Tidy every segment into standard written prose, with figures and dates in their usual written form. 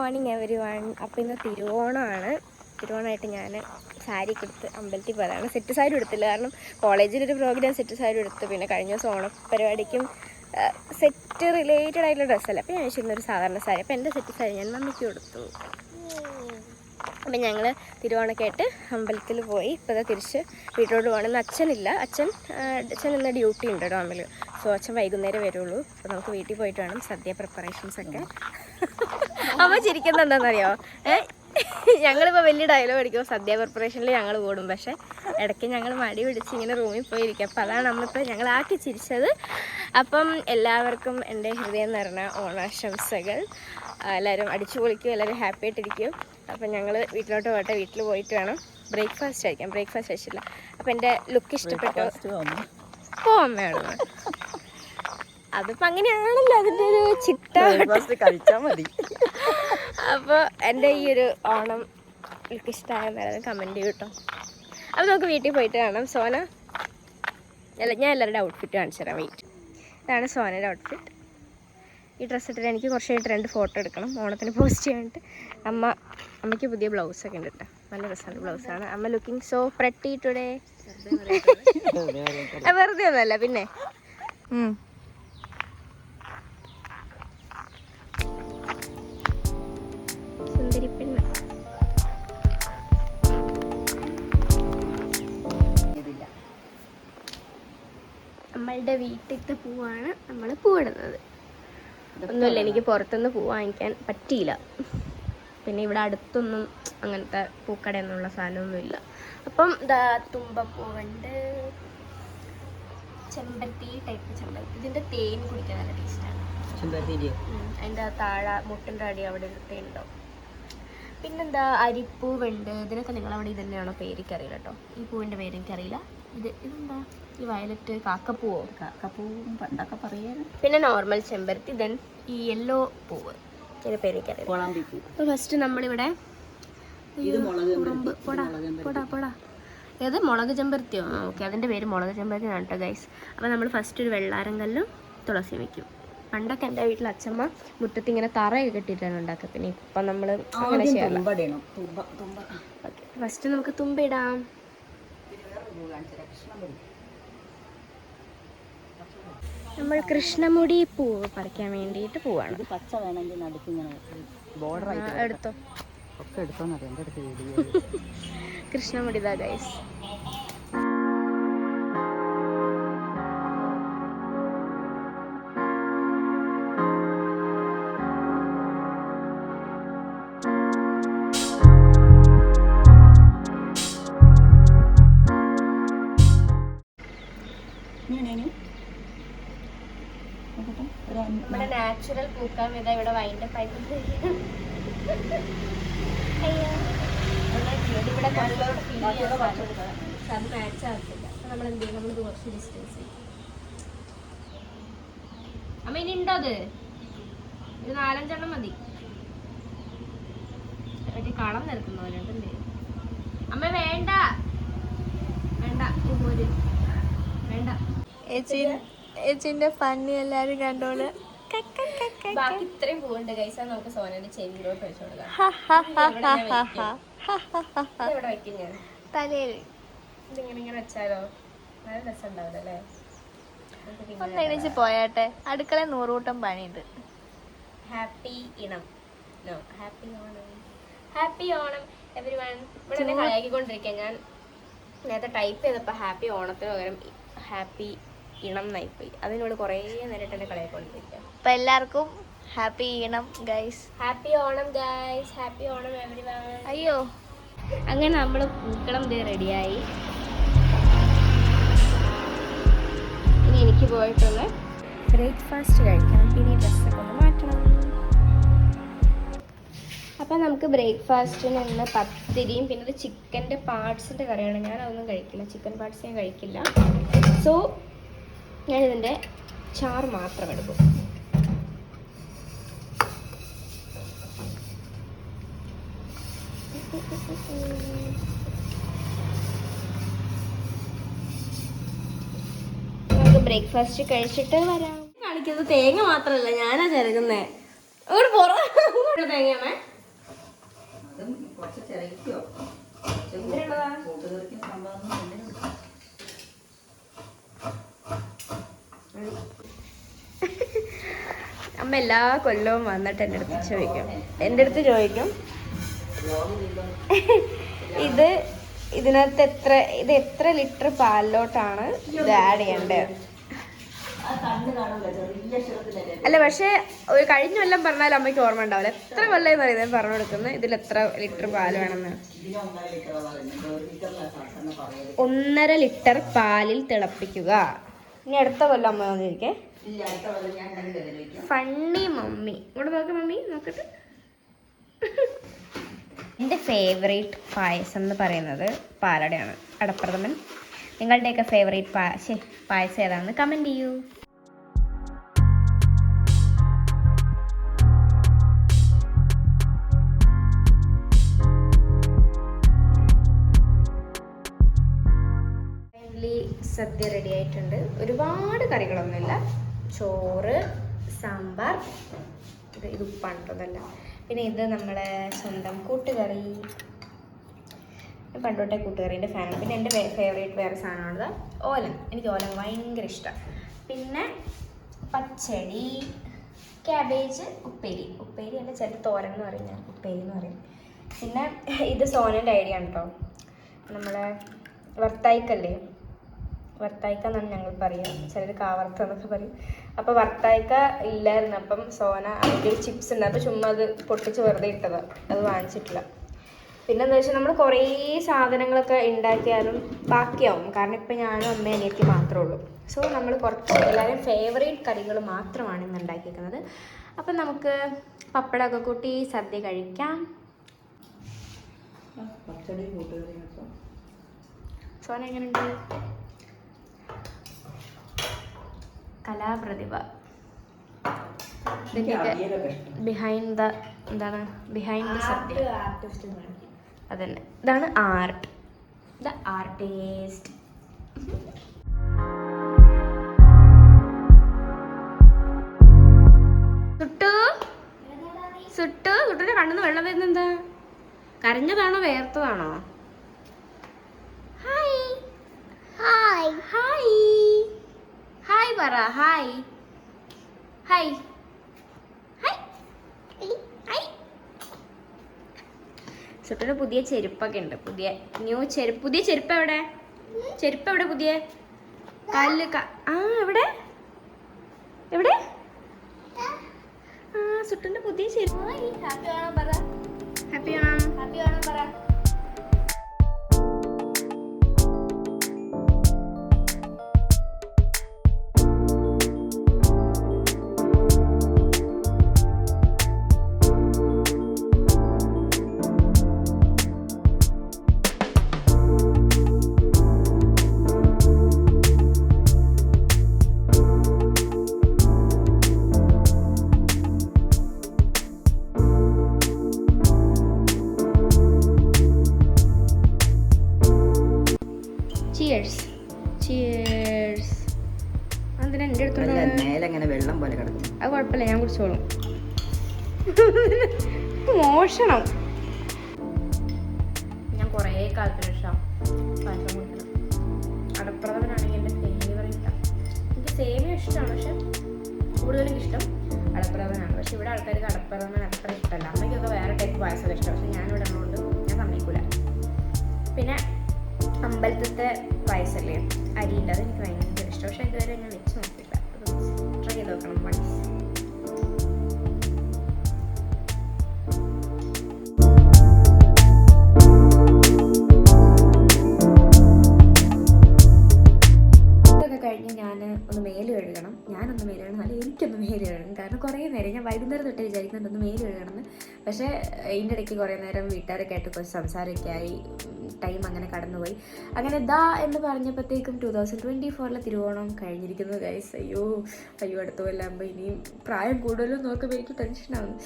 Morning everyone. അപ്പോൾ ഇന്ന് തിരുവോണമായിട്ട് ഞാൻ സാരി കൊടുത്ത് അമ്പലത്തിൽ പോയതാണ്. സെറ്റ് സാരി എടുത്തില്ല, കാരണം കോളേജിലൊരു പ്രോഗ്രാം സെറ്റ് സാരി എടുത്ത്, പിന്നെ കഴിഞ്ഞ ദിവസം ഓണപ്പരിപാടിക്കും സെറ്റ് റിലേറ്റഡ് ആയിട്ടുള്ള ഡ്രസ്സല്ല. അപ്പോൾ ഞാൻ വെച്ചിരുന്നൊരു സാധാരണ സാരി. അപ്പോൾ എൻ്റെ സെറ്റ് സാരി ഞാൻ മമ്മിക്ക് കൊടുത്തു. അപ്പം ഞങ്ങൾ തിരുവോണക്കായിട്ട് അമ്പലത്തിൽ പോയി. ഇപ്പോൾ തിരിച്ച് വീട്ടിലോട്ട് പോകണമെന്ന് അച്ഛനില്ല. അച്ഛൻ ഇന്ന് ഡ്യൂട്ടി ഉണ്ട് ഡോമിൽ. സോ അച്ഛൻ വൈകുന്നേരം വരുള്ളൂ. അപ്പോൾ നമുക്ക് വീട്ടിൽ പോയിട്ട് വേണം സദ്യ പ്രിപ്പറേഷൻസൊക്കെ. അമ്മ ചിരിക്കുന്നത് എന്താണെന്നറിയോ? ഞങ്ങളിപ്പോൾ വലിയ ഡയലോഗ് അടിക്കുമ്പോൾ സദ്യ പ്രിപ്പറേഷനിൽ ഞങ്ങൾ കൂടും, പക്ഷേ ഇടയ്ക്ക് ഞങ്ങൾ മടി പിടിച്ച് ഇങ്ങനെ റൂമിൽ പോയിരിക്കും. അപ്പോൾ അതാണ് നമ്മളിപ്പോൾ ഞങ്ങളാക്കി ചിരിച്ചത്. അപ്പം എല്ലാവർക്കും എൻ്റെ ഹൃദയം നിറഞ്ഞ ഓണാശംസകൾ. എല്ലാവരും അടിച്ചു പൊളിക്കും, എല്ലാവരും ഹാപ്പി ആയിട്ടിരിക്കും. അപ്പം ഞങ്ങൾ വീട്ടിലോട്ട് പോകട്ടെ. വീട്ടിൽ പോയിട്ട് വേണം ബ്രേക്ക്ഫാസ്റ്റ് കഴിക്കാം. ബ്രേക്ക്ഫാസ്റ്റ് കഴിച്ചില്ല. അപ്പം എൻ്റെ ലുക്ക് ഇഷ്ടപ്പെട്ടു. അമ്മയാണ് അതിപ്പോൾ അങ്ങനെയാണല്ലോ അതിൻ്റെ ഒരു ചിട്ട. കഴിച്ചാൽ മതി. അപ്പോൾ എൻ്റെ ഈ ഒരു ഓണം ലുക്ക് ഇഷ്ടമായെന്നാലും കമൻറ്റ് ചെയ്യും കേട്ടോ. അപ്പോൾ നമുക്ക് വീട്ടിൽ പോയിട്ട് കാണാം. സോന ഞാൻ എല്ലാവരുടെ ഔട്ട്ഫിറ്റ് കാണിച്ചു തരാം. വെയിറ്റ്, ഇതാണ് സോനയുടെ ഔട്ട്ഫിറ്റ്. ഈ ഡ്രസ്സ് ഇട്ടിട്ട് എനിക്ക് കുറച്ചായിട്ട് 2 ഫോട്ടോ എടുക്കണം ഓണത്തിന് പോസ്റ്റ് ചെയ്യാനായിട്ട്. അമ്മയ്ക്ക് പുതിയ ബ്ലൗസൊക്കെ ഉണ്ട് കേട്ടോ, നല്ല രസമുള്ള ബ്ലൗസാണ്. അമ്മ ലുക്കിംഗ് സോ പ്രട്ടി ടുഡേ. വെറുതെ ഒന്നുമല്ല പിന്നെ. സുന്ദരി പെണ്ണ്. നമ്മളുടെ വീട്ടിലത്തെ പൂവാണ് നമ്മൾ പൂവിടുന്നത്. ഒന്നുമില്ല, എനിക്ക് പുറത്തുനിന്ന് പൂ വാങ്ങിക്കാൻ പറ്റിയില്ല. പിന്നെ ഇവിടെ അടുത്തൊന്നും അങ്ങനത്തെ പൂക്കടയൊന്നുള്ള സാധനമൊന്നുമില്ല. അപ്പം ഇതാ തുമ്പപ്പൂവുണ്ട്, ചെമ്പരത്തി ടൈപ്പ് ചെമ്പരത്തി. ഇതിൻ്റെ തേൻ കുടിക്കാൻ നല്ല ടേസ്റ്റാണ്. അതിൻ്റെ താഴെ മുട്ടിൻ്റെ അടി അവിടെ ഒരു തേൻ ഉണ്ടാവും. പിന്നെന്താ അരിപ്പൂവുണ്ട്. ഇതിനൊക്കെ നിങ്ങളവിടെ ഇത് തന്നെയാണോ പേര്? എനിക്കറിയില്ല കേട്ടോ. ഈ പൂവിൻ്റെ പേര് എനിക്കറിയില്ല. ഇതെന്താ ഈ വയലറ്റ് കാക്കപ്പൂവോ? കാക്കപ്പൂവും പണ്ടൊക്കെ പറയാൻ. പിന്നെ നോർമൽ ചെമ്പരത്തി. ദെൻ ഈ യെല്ലോ പൂവ്, ഇതിൻ്റെ പേര് എനിക്കറിയില്ല. അപ്പോൾ ഫസ്റ്റ് നമ്മളിവിടെ ഏത് മുളക് ചെമ്പരത്തിയോ? ഓക്കെ, അതിൻ്റെ പേര് മുളക് ചെമ്പരത്തി ആണ് കേട്ടോ ഗൈസ്. അപ്പോൾ നമ്മൾ ഫസ്റ്റ് ഒരു വെള്ളാരം കല്ലും തുളസി വയ്ക്കും. പണ്ടൊക്കെ എൻ്റെ വീട്ടിൽ അച്ഛമ്മ മുറ്റത്ത് ഇങ്ങനെ തറയൊക്കെ കെട്ടിയിട്ടാണ് ഉണ്ടാക്കുക. പിന്നെ ഇപ്പം നമ്മൾ അങ്ങനെ ചെയ്യാം. ഫസ്റ്റ് നമുക്ക് തുമ്പിടാം. നമ്മൾ കൃഷ്ണമുടി പൂവ് പറിക്കാൻ വേണ്ടിയിട്ട് പോവാണ്. പച്ച വേണമെങ്കിൽ നടുക്ക് ഇങ്ങനെ ബോർഡർ എടുത്തോ, ഒക്കെ എടുത്തോന്നറിയാം. എൻ്റെ അടുത്ത് വീഡിയോ കൃഷ്ണമുടി ഇതാ ഗൈസ്. നമ്മുടെ നാച്ചുറൽ പൂക്കാൻ ഇതാ ഇവിടെ വൈൻ്റെ പൈപ്പ്. ഇവിടെ അത് മാച്ച് ആകത്തില്ല. അപ്പം നമ്മൾ എന്ത് ചെയ്യും? നമ്മൾ കുറച്ച് ഡിസ്റ്റൻസ്. അമ്മ ഇനി ഉണ്ടോ അത്? ഇത് 4-5 മതി. മറ്റേ കളം നിരത്തുന്ന പോലെ ഉണ്ടല്ലേ. അമ്മ വേണ്ട വേണ്ട വേണ്ട. ചേച്ചിന്റെ ഫണ്ണി എല്ലാരും കണ്ടോള്. ബാക്കി ഇത്രയും പൂവുണ്ട് ഗൈസ്. നമുക്ക് സോനയുടെ ചെവിയിലോട്ട് വെച്ചു കൊടുക്കാം. എവിടെ വെക്കും ഞാൻ? തലയിൽ. ഇതിങ്ങനെ ഇങ്ങനെ വെച്ചാലോ നല്ല രസം ഉണ്ടാവില്ല അല്ലേ? ഒന്ന് എണീച്ച് പോയാട്ടെ, അടുക്കള 100 കൂട്ടം പണിയുണ്ട്. ഹാപ്പി ഇണം. No, happy Onam. Happy Onam everyone. ഇവിടെ എന്നെ കളിയാക്കിക്കൊണ്ടിരിക്കുക. ഞാൻ നേരത്തെ ടൈപ്പ് ചെയ്തപ്പോൾ ഹാപ്പി ഓണത്തിന് പകരം ഹാപ്പി ഇണം നയിപ്പോയി. അതിനോട് കുറേ നേരിട്ട് എന്നെ കളിയാക്കിക്കൊണ്ടിരിക്കുക. അപ്പം എല്ലാവർക്കും ഹാപ്പി ഈണം guys. Happy Onam guys. Happy Onam everyone. അയ്യോ, അങ്ങനെ നമ്മൾ പൂക്കളം റെഡിയായി. ഇനി എനിക്ക് പോയിട്ടൊന്ന് ബ്രേക്ക്ഫാസ്റ്റ് കഴിക്കണം. പിന്നെ ഈ ഡ്രസ്സൊക്കെ ഒന്ന് മാറ്റണം. അപ്പം നമുക്ക് ബ്രേക്ക്ഫാസ്റ്റിന് ഇന്ന് പത്തിരിയും പിന്നെ ഒരു ചിക്കൻ്റെ പാർട്സിൻ്റെ കറിയാണ്. ഞാൻ അതൊന്നും കഴിക്കില്ല, ചിക്കൻ പാർട്സ് ഞാൻ കഴിക്കില്ല. സോ ഞാനിതിൻ്റെ ചാറ് മാത്രം എടുക്കും. നമുക്ക് ബ്രേക്ക്ഫാസ്റ്റ് കഴിച്ചിട്ട് വരാം. കാണിക്കുന്നത് തേങ്ങ മാത്രമല്ല, ഞാനാ ചെറുകുന്നേ. ഒരു തേങ്ങയാണേ. അതും കുറച്ച് ചിലയ്ക്കോ കൂട്ടുകറിക്കും സംഭവം അമ്മ എല്ലാ കൊല്ലവും വന്നിട്ട് എൻ്റെ അടുത്ത് ചോദിക്കും ഇതിനകത്ത് എത്ര ലിറ്റർ പാലിലോട്ടാണ് ഇത് ആഡ് ചെയ്യേണ്ടത്. അല്ല പക്ഷെ ഒരു കഴിഞ്ഞ കൊല്ലം പറഞ്ഞാലും അമ്മയ്ക്ക് ഓർമ്മ ഉണ്ടാവില്ല. എത്ര കൊല്ലം പറയുന്നത് പറഞ്ഞു കൊടുക്കുന്നത് ഇതിൽ എത്ര ലിറ്റർ പാൽ വേണമെന്ന്. 1.5 ലിറ്റർ പാലിൽ തിളപ്പിക്കുക. ഇനി അടുത്ത കൊല്ലം അമ്മ വന്നിരിക്കേ. ഫണ്ണി മമ്മി ഇവിടെ നോക്ക്. മമ്മി നോക്കട്ടെ. എൻ്റെ ഫേവറേറ്റ് പായസം എന്ന് പറയുന്നത് പാലടയാണ്, അടപ്രഥമൻ. നിങ്ങളുടെയൊക്കെ ഫേവറേറ്റ് പായസം ഏതാണെന്ന് കമൻറ്റ് ചെയ്യൂ. സദ്യ റെഡി ആയിട്ടുണ്ട്. ഒരുപാട് കറികളൊന്നുമില്ല. ചോറ്, സാമ്പാർ, ഇത് ഉപ്പാണ് കേട്ടതല്ല. പിന്നെ ഇത് നമ്മളെ സ്വന്തം കൂട്ടുകറി. പണ്ടോട്ടെ കൂട്ടുകറീൻ്റെ ഫാനാണ്. പിന്നെ എൻ്റെ ഫേവറേറ്റ് വേറെ സാധനമാണത് ഓലൻ. എനിക്ക് ഓലൻ ഭയങ്കര ഇഷ്ടമാണ്. പിന്നെ പച്ചടി, ക്യാബേജ്, ഉപ്പേരി അല്ല ചില തോരൻ എന്ന് പറയും, ഞാൻ ഉപ്പേരി എന്ന് പറയും. പിന്നെ ഇത് സോനൻ്റെ ഐഡിയ ആണ് കേട്ടോ. നമ്മളെ വർത്തായിക്കല്ലേ, വർത്തായിക്ക എന്നാണ് ഞങ്ങൾ പറയുക, ചിലർ കാവർത്ത എന്നൊക്കെ പറയും. അപ്പോൾ വർത്തായിക്ക ഇല്ലായിരുന്നു. അപ്പം സോന അതിൻ്റെ ഒരു ചിപ്സ് ഉണ്ട്, അപ്പോൾ ചുമ്മാ അത് പൊട്ടിച്ച് വെറുതെ ഇട്ടതാണ്, അത് വാങ്ങിച്ചിട്ടില്ല. പിന്നെന്താ വെച്ചാൽ നമ്മൾ കുറേ സാധനങ്ങളൊക്കെ ഉണ്ടാക്കിയാലും ബാക്കിയാവും. കാരണം ഇപ്പം ഞാനും അമ്മയും അനിയത്തി മാത്രമേ ഉള്ളൂ. സോ നമ്മൾ കുറച്ച് എല്ലാവരും ഫേവറേറ്റ് കറികൾ മാത്രമാണ് ഇന്ന് ഉണ്ടാക്കിയിരിക്കുന്നത്. അപ്പം നമുക്ക് പപ്പടമൊക്കെ കൂട്ടി സദ്യ കഴിക്കാം. സോന എങ്ങനെയുണ്ട്? കലാപ്രതിഭ. ബിഹൈൻഡ് ദ സദ്യ അതന്നെ, ഇതാണ് ആർട്ട്, ദ ആർട്ടിസ്റ്റ്. സുട്ടുന്റെ കണ്ണിന്ന് വെള്ളം വരുന്നെന്താ? കരഞ്ഞതാണോ വേർത്തതാണോ? ഹായ് ഹായ് ഹായ് ഹായ് പറ. Hi hi hi hi. സുട്ടിന് പുതിയ ചെരുപ്പൊക്കെ ഉണ്ട്, പുതിയ ചെരുപ്പ് എവിടെ? പുതിയ കാലില് എവിടെ എവിടെ? സുട്ടിന്റെ പുതിയ ചെരുപ്പ്. ഹാപ്പി ആണോ പറ. ഹാപ്പി ആണോ പറ. വെള്ളം പോലെ കിടക്കും. അത് കുഴപ്പമില്ല, ഞാൻ കുടിച്ചോളും. മോഷണം. ഞാൻ കുറേ കാലത്തിന് ശേഷം പായസം കുടിക്കണം. അടപ്രഥമനാണെങ്കിൽ എൻ്റെ ഫേവറേറ്റാണ്. എനിക്ക് സേമിയ ഇഷ്ടമാണ്, പക്ഷെ കൂടുതലും ഇഷ്ടം അടപ്രഥമനാണ്. പക്ഷെ ഇവിടെ ആൾക്കാർക്ക് അടപ്രഥമൻ അത്ര ഇഷ്ടമല്ല. അമ്മയ്ക്കൊക്കെ വേറെ ടൈപ്പ് പായസമൊക്കെ ഇഷ്ടം. പക്ഷെ ഞാനിവിടെ ഉള്ളതുകൊണ്ട് ഞാൻ സമ്മതിക്കില്ല. പിന്നെ അമ്പലത്തിലത്തെ പായസമല്ലേ, അരിയില്ല, അത് എനിക്ക് ഭയങ്കര ഇഷ്ടം. പക്ഷെ ഇതുവരെ ഞാൻ വെച്ച് നോക്കിയില്ല. ട്രൈ ചെയ്ത് നോക്കണം വൺസ്. ഇതൊക്കെ കഴിഞ്ഞ് ഞാൻ ഒന്ന് മേല് കഴുകണം. ഞാനൊന്ന് മേല് കഴുകണം, അല്ലെങ്കിൽ എനിക്കൊന്ന് മേല് കഴുകണം. കാരണം കുറേ നേരം ഞാൻ വൈകുന്നേരം തൊട്ട് വിചാരിക്കുന്നുണ്ട് ഒന്ന് മേല് കഴുകണമെന്ന്. പക്ഷേ ഇതിൻ്റെ ഇടയ്ക്ക് കുറേ നേരം വീട്ടുകാരൊക്കെ ആയിട്ട് കുറച്ച് സംസാരമൊക്കെ ആയി, ടൈം അങ്ങനെ കടന്നുപോയി. അങ്ങനെ എന്ന് പറഞ്ഞപ്പോഴത്തേക്കും 2024 തിരുവോണം കഴിഞ്ഞിരിക്കുന്നു ഗൈസ്. അയ്യോ അടുത്ത കൊല്ലാകുമ്പോൾ ഇനിയും പ്രായം കൂടുതലും നോക്കുമ്പോൾ എനിക്ക് ടെൻഷനാവുന്നു.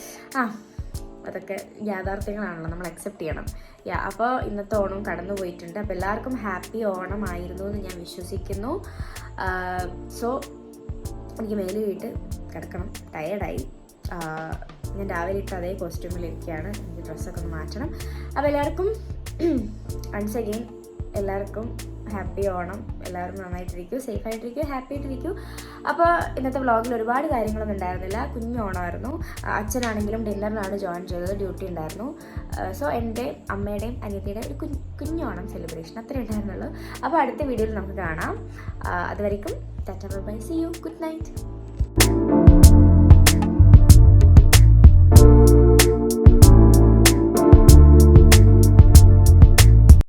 അതൊക്കെ യാഥാർത്ഥ്യങ്ങളാണല്ലോ, നമ്മൾ അക്സെപ്റ്റ് ചെയ്യണം. അപ്പോൾ ഇന്നത്തെ ഓണം കടന്നു പോയിട്ടുണ്ട്. അപ്പോൾ എല്ലാവർക്കും ഹാപ്പി ഓണം ആയിരുന്നു എന്ന് ഞാൻ വിശ്വസിക്കുന്നു. സോ എനിക്ക് മേല് വീട്ട് കിടക്കണം, ടയേർഡായി. ഞാൻ രാവിലെ ഇട്ട് അതേ കോസ്റ്റ്യൂമിലിരിക്കുകയാണ്. എനിക്ക് ഡ്രസ്സൊക്കെ ഒന്ന് മാറ്റണം. അപ്പോൾ എല്ലാവർക്കും വൺസ് അഗെയിൻ എല്ലാവർക്കും ഹാപ്പി ഓണം. എല്ലാവരും നന്നായിട്ടിരിക്കൂ, സേഫായിട്ടിരിക്കൂ, ഹാപ്പി ആയിട്ടിരിക്കൂ. അപ്പോൾ ഇന്നത്തെ വ്ളോഗിൽ ഒരുപാട് കാര്യങ്ങളൊന്നും ഉണ്ടായിരുന്നില്ല. കുഞ്ഞു ഓണമായിരുന്നു. അച്ഛനാണെങ്കിലും ഡിന്നറിനാണ് ജോയിൻ ചെയ്തത്, ഡ്യൂട്ടി ഉണ്ടായിരുന്നു. സോ എൻ്റെ അമ്മയുടെയും അനിയത്തിയുടെ ഒരു കുഞ്ഞു ഓണം സെലിബ്രേഷൻ അത്രേ ഉണ്ടായിരുന്നുള്ളൂ. അപ്പോൾ അടുത്ത വീഡിയോയിൽ നമുക്ക് കാണാം. അതുവരേക്കും tata bye, see you, good night.